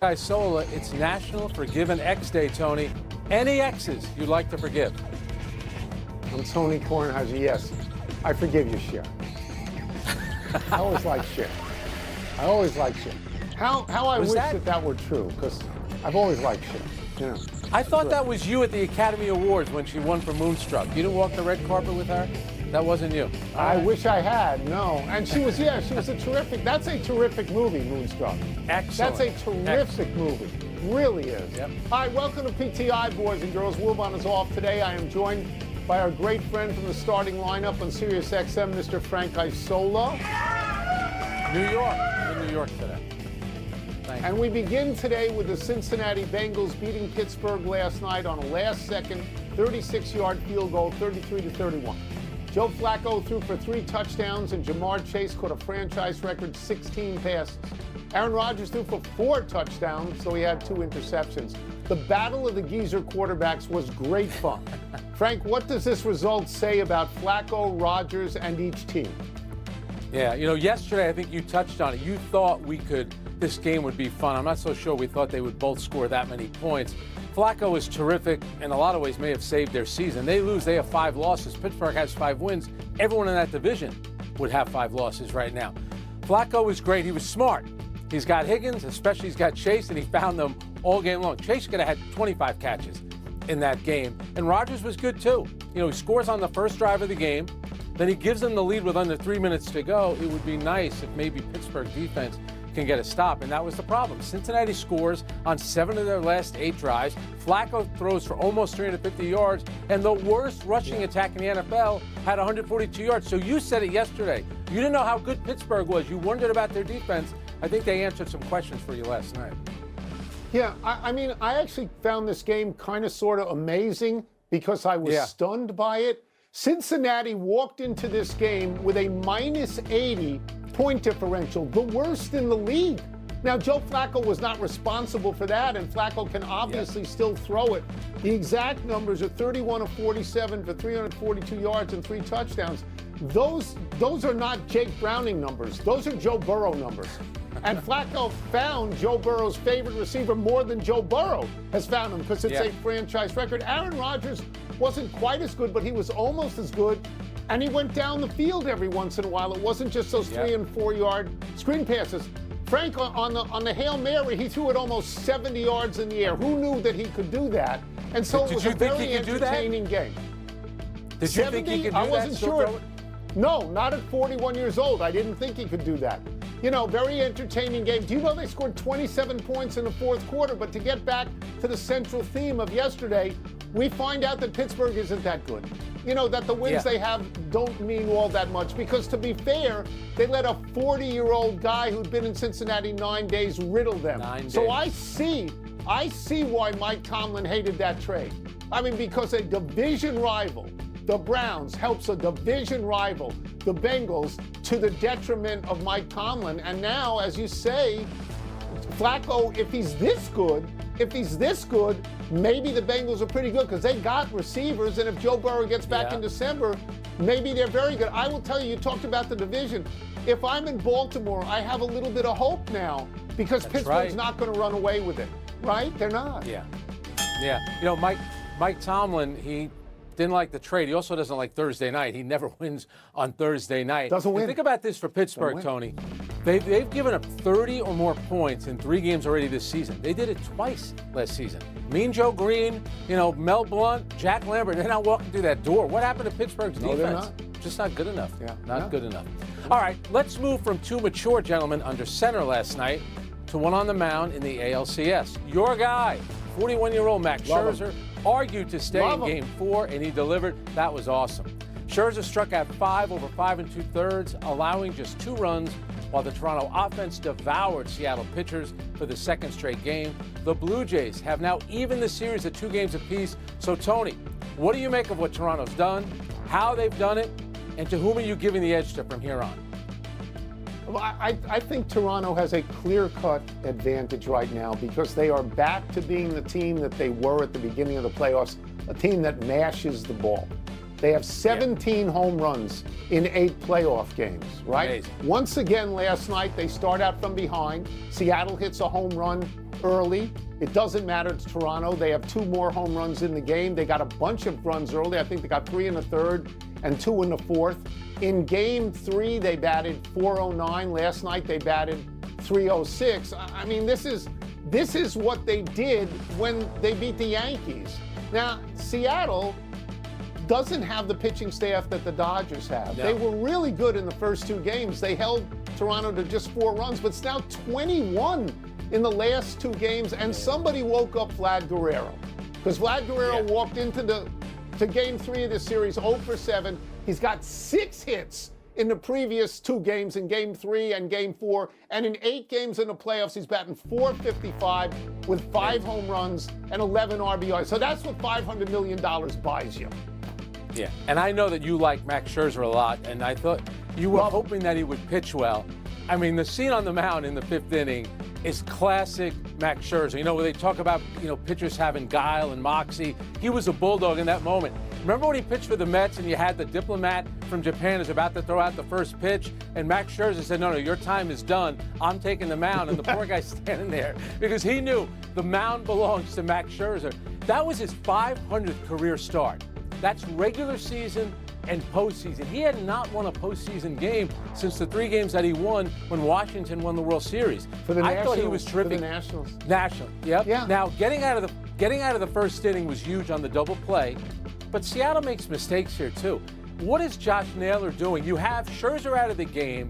Isola, it's National Forgive an X Day, Tony. Any exes you'd like to forgive? I'm Tony Kornheiser. Yes, I forgive you, Cher. I always like Cher. I always like Cher. How I wish that were true, because I've always liked Cher. You know. I thought that was you at the Academy Awards when she won for Moonstruck. You didn't walk the red carpet with her? That wasn't you. I wish I had, no. And she was a terrific, that's a terrific movie, Moonstruck. Excellent. That's a terrific movie. Really is. Yep. All right, welcome to PTI, boys and girls. Wilbon is off today. I am joined by our great friend from the starting lineup on Sirius XM, Mr. Frank Isola. New York. In New York today. And we begin today with the Cincinnati Bengals beating Pittsburgh last night on a last-second 36-yard field goal, 33-31. Joe Flacco threw for 3 touchdowns, and Jamar Chase caught a franchise record 16 passes. Aaron Rodgers threw for 4 touchdowns, so he had 2 interceptions. The battle of the geezer quarterbacks was great fun. Frank, what does this result say about Flacco, Rodgers, and each team? Yeah, yesterday I think you touched on it. You thought this game would be fun. I'm not so sure we thought they would both score that many points. Flacco is terrific. In a lot of ways, may have saved their season. They lose, they have 5 losses. Pittsburgh has 5 wins. Everyone in that division would have 5 losses right now. Flacco was great. He was smart. He's got Higgins, especially he's got Chase, and he found them all game long. Chase could have had 25 catches in that game. And Rodgers was good too. He scores on the first drive of the game. Then he gives them the lead with under 3 minutes to go. It would be nice if maybe Pittsburgh defense can get a stop, and that was the problem. Cincinnati scores on 7 of their last 8 drives. Flacco throws for almost 350 yards, and the worst rushing attack in the NFL had 142 yards. So you said it yesterday. You didn't know how good Pittsburgh was. You wondered about their defense. I think they answered some questions for you last night. Yeah, I mean, I actually found this game kind of sort of amazing because I was stunned by it. Cincinnati walked into this game with a minus 80 point differential, the worst in the league. Now, Joe Flacco was not responsible for that, and Flacco can obviously still throw it. The exact numbers are 31 of 47 for 342 yards and 3 touchdowns. Those are not Jake Browning numbers. Those are Joe Burrow numbers. And Flacco found Joe Burrow's favorite receiver more than Joe Burrow has found him because it's a franchise record. Aaron Rodgers wasn't quite as good, but he was almost as good. And he went down the field every once in a while. It wasn't just those 3 and 4 yard screen passes. Frank, on the Hail Mary, he threw it almost 70 yards in the air. Who knew that he could do that? And so it was a very entertaining game. Did you think he could do that? I wasn't sure. No, not at 41 years old. I didn't think he could do that. Very entertaining game. Do you know they scored 27 points in the 4th quarter? But to get back to the central theme of yesterday, we find out that Pittsburgh isn't that good. That the wins they have don't mean all that much. Because to be fair, they let a 40-year-old guy who'd been in Cincinnati 9 days riddle them. 9 days. So I see why Mike Tomlin hated that trade. I mean, because a division rival, the Browns, helps a division rival, the Bengals, to the detriment of Mike Tomlin. And now, as you say, Flacco, if he's this good, maybe the Bengals are pretty good because they got receivers, and if Joe Burrow gets back in December, maybe they're very good. I will tell you talked about the division. If I'm in Baltimore, I have a little bit of hope now because Pittsburgh's not going to run away with it, right? They're not. Yeah. Mike Tomlin, he didn't like the trade. He also doesn't like Thursday night. He never wins on Thursday night. Doesn't win. Think about this for Pittsburgh, Tony. They've given up 30 or more points in 3 games already this season. They did it twice last season. Mean Joe Green, Mel Blount, Jack Lambert, they're not walking through that door. What happened to Pittsburgh's defense? They're not. Just not good enough. Not good enough. All right, let's move from 2 mature gentlemen under center last night to one on the mound in the ALCS. Your guy, 41-year-old Max Scherzer, argued to stay in Game 4, and he delivered. That was awesome. Scherzer struck out 5 over 5 2/3, allowing just 2 runs, while the Toronto offense devoured Seattle pitchers for the 2nd straight game. The Blue Jays have now evened the series at 2 games apiece. So, Tony, what do you make of what Toronto's done, how they've done it, and to whom are you giving the edge to from here on? Well, I think Toronto has a clear-cut advantage right now because they are back to being the team that they were at the beginning of the playoffs, a team that mashes the ball. They have 17 home runs in 8 playoff games, right? Amazing. Once again last night, they start out from behind. Seattle hits a home run early. It doesn't matter to Toronto. They have 2 more home runs in the game. They got a bunch of runs early. I think they got 3 in the third and 2 in the fourth. In game 3, they batted .409. Last night, they batted .306. I mean, this is what they did when they beat the Yankees. Now, Seattle doesn't have the pitching staff that the Dodgers have. No. They were really good in the first 2 games. They held Toronto to just 4 runs, but it's now 21 in the last 2 games, and somebody woke up Vlad Guerrero. Because Vlad Guerrero walked into game 3 of the series 0 for 7. He's got 6 hits in the previous 2 games, in game 3 and game 4. And in 8 games in the playoffs, he's batting .455 with 5 home runs and 11 RBIs. So that's what $500 million buys you. Yeah, and I know that you like Max Scherzer a lot, and I thought you were hoping that he would pitch well. I mean, the scene on the mound in the 5th inning is classic Max Scherzer. You know, where they talk about, pitchers having guile and moxie. He was a bulldog in that moment. Remember when he pitched for the Mets and you had the diplomat from Japan who's about to throw out the first pitch, and Max Scherzer said, no, your time is done. I'm taking the mound. And the poor guy's standing there because he knew the mound belongs to Max Scherzer. That was his 500th career start. That's regular season and postseason. He had not won a postseason game since the 3 games that he won when Washington won the World Series. I thought he was terrific. For the Nationals. National, yep. Yeah. Now, getting out of the first inning was huge on the double play, but Seattle makes mistakes here too. What is Josh Naylor doing? You have Scherzer out of the game.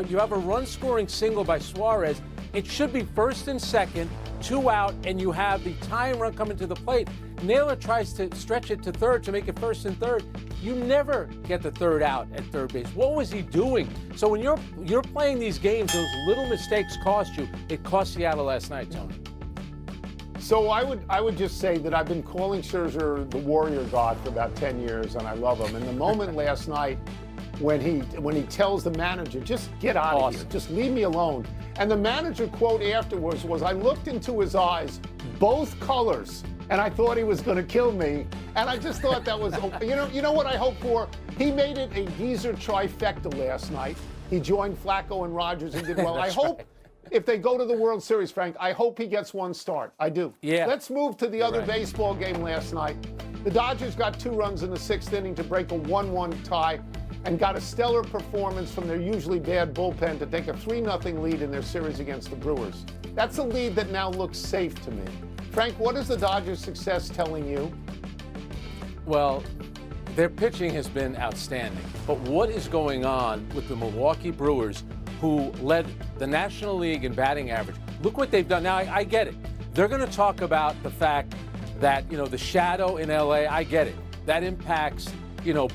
You have a run-scoring single by Suarez. It should be 1st and 2nd, 2 out, and you have the tying run coming to the plate. Naylor tries to stretch it to 3rd to make it 1st and 3rd. You never get the 3rd out at 3rd base. What was he doing? So when you're playing these games, those little mistakes cost you. It cost Seattle last night, Tony. So I would just say that I've been calling Scherzer the warrior god for about 10 years, and I love him. And the moment last night when he tells the manager, just get out of here, just leave me alone. And the manager quote afterwards was, I looked into his eyes, both colors, and I thought he was going to kill me. And I just thought that was, you know what I hope for? He made it a geezer trifecta last night. He joined Flacco and Rodgers and did well. I hope if they go to the World Series, Frank, I hope he gets 1 start. I do. Yeah. Let's move to the other baseball game last night. The Dodgers got 2 runs in the 6th inning to break a 1-1 tie and got a stellar performance from their usually bad bullpen to take a 3-0 lead in their series against the Brewers. That's a lead that now looks safe to me. Frank, what is the Dodgers' success telling you? Well, their pitching has been outstanding. But what is going on with the Milwaukee Brewers, who led the National League in batting average? Look what they've done. Now, I get it. They're going to talk about the fact that, the shadow in LA, I get it. That impacts,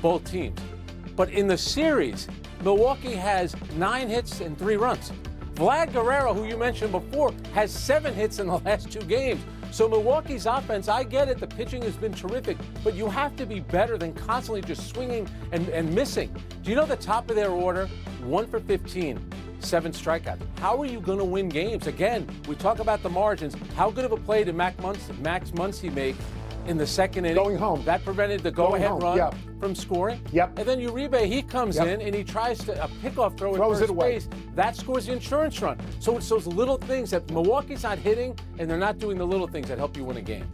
both teams. But in the series, Milwaukee has 9 hits and 3 runs. Vlad Guerrero, who you mentioned before, has 7 hits in the last 2 games. So Milwaukee's offense, I get it, the pitching has been terrific, but you have to be better than constantly just swinging and missing. Do you know the top of their order? 1 for 15, 7 strikeouts. How are you going to win games? Again, we talk about the margins. How good of a play did Max Muncy make in the 2nd inning? Going home. That prevented the go-ahead run from scoring. Yep. And then Uribe, he comes in and he tries to a pickoff throw at first base. That scores the insurance run. So it's those little things that Milwaukee's not hitting, and they're not doing the little things that help you win a game.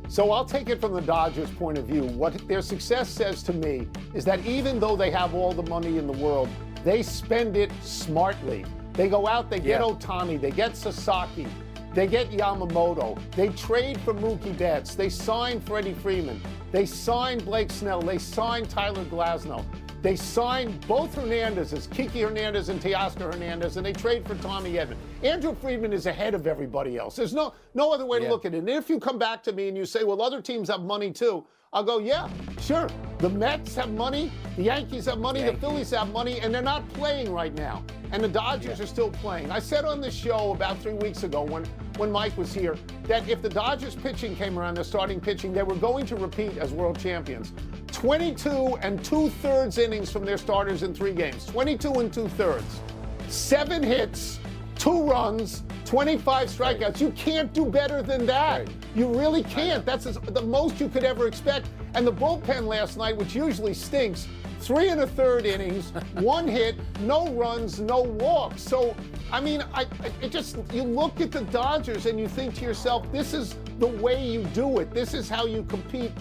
So I'll take it from the Dodgers' point of view. What their success says to me is that even though they have all the money in the world, they spend it smartly. They go out, they get Ohtani, they get Sasaki, they get Yamamoto, they trade for Mookie Betts, they sign Freddie Freeman, they sign Blake Snell, they sign Tyler Glasnow, they sign both Hernandezes, Kiki Hernandez and Teoscar Hernandez, and they trade for Tommy Edman. Andrew Friedman is ahead of everybody else. There's no other way to look at it. And if you come back to me and you say, well, other teams have money too, I'll go, yeah, sure. The Mets have money, the Yankees have money, the Phillies have money, and they're not playing right now. And the Dodgers are still playing. I said on this show about 3 weeks ago when Mike was here that if the Dodgers pitching came around, their starting pitching, they were going to repeat as world champions. 22 2/3 innings from their starters in 3 games. 22 2/3. 7 hits, 2 runs, 25 strikeouts. You can't do better than that. Right. You really can't. That's the most you could ever expect. And the bullpen last night, which usually stinks, 3 1/3 innings, 1 hit, no runs, no walks. So, I mean, you look at the Dodgers and you think to yourself, this is the way you do it. This is how you compete,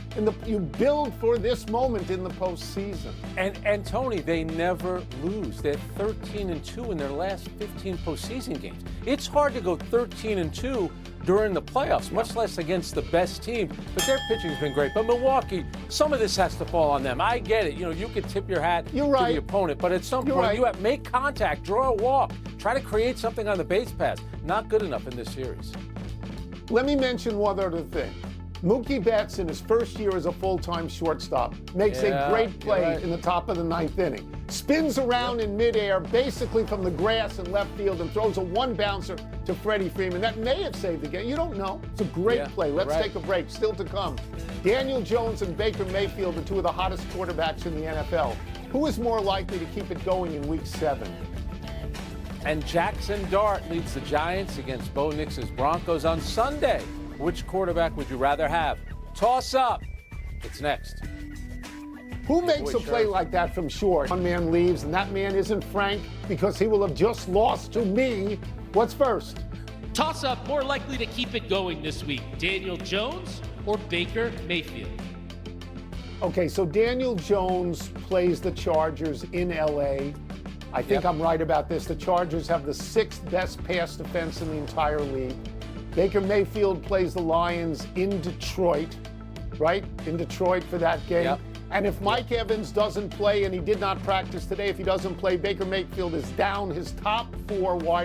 you build for this moment in the postseason. And Tony, they never lose. They're 13-2 in their last 15 postseason games. It's hard to go 13-2 during the playoffs, much less against the best team. But their pitching's been great. But Milwaukee, some of this has to fall on them. I get it. You know, you could tip your hat to the opponent, but at some point, you have make contact, draw a walk, try to create something on the base pass. Not good enough in this series. Let me mention one other thing. Mookie Betts, in his first year as a full-time shortstop, makes a great play in the top of the 9th inning. Spins around in midair, basically from the grass in left field, and throws a one-bouncer to Freddie Freeman. That may have saved the game. You don't know. It's a great play. Let's take a break. Still to come. Daniel Jones and Baker Mayfield are 2 of the hottest quarterbacks in the NFL. Who is more likely to keep it going in Week 7? And Jackson Dart leads the Giants against Bo Nix's Broncos on Sunday. Which quarterback would you rather have? Toss up. It's next. Who makes a play like that from short? One man leaves, and that man isn't Frank because he will have just lost to me. What's first? Toss up more likely to keep it going this week. Daniel Jones or Baker Mayfield? Okay, so Daniel Jones plays the Chargers in L.A. I think I'm right about this. The Chargers have the 6th best pass defense in the entire league. Baker Mayfield plays the Lions in Detroit, right? In Detroit for that game. And if Mike Evans doesn't play, and he did not practice today, if he doesn't play, Baker Mayfield is down his top 4 wide